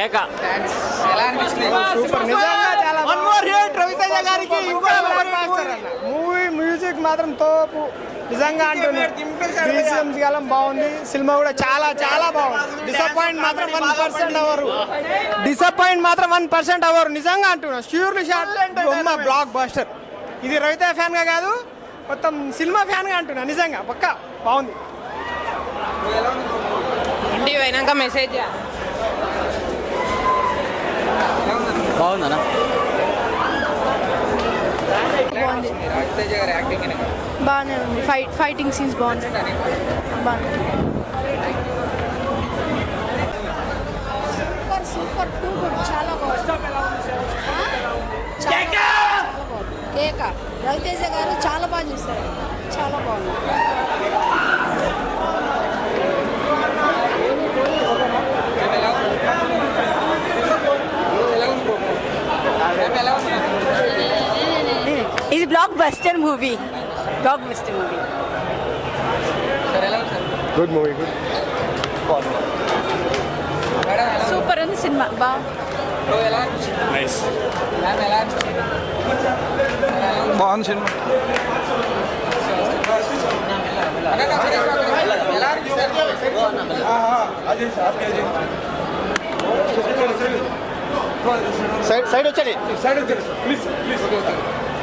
కేక. సూపర్, నిజంగా చాలా రవితేజ గారికి మూవీ మ్యూజిక్ మాత్రం తోపు నిజంగా అంటున్నారు. బీజిఎంస్ కాలం బాగుంది, సినిమా కూడా చాలా చాలా బాగుంది. డిసప్పాయింట్ మాత్రం 1% అవ్వరు, 1% అవ్వరు నిజంగా అంటున్నా. ష్యూర్లీ షాట్ బొమ్మ బ్లాక్ బస్టర్. ఇది రవితేజ ఫ్యాన్ గా కాదు, మొత్తం సినిమా ఫ్యాన్ గా అంటున్నా. నిజంగా పక్కా బాగుంది. ఇంటికి పోయినాక మెసేజ్ బాగుందనా? బాగానే ఉంది. ఫైటింగ్ సీన్స్ బాగుంది. సూపర్ సూపర్ టూ గుడ్, చాలా బాగుంది. కేక రవితేజ గారు చాలా బాగా చూస్తారు, చాలా బాగుంది. ఇది block buster movie. Good movie, good. Super ఉంది సినిమా, బాగుంది సినిమా. సైడ్ వచ్చేది ప్లీజ్.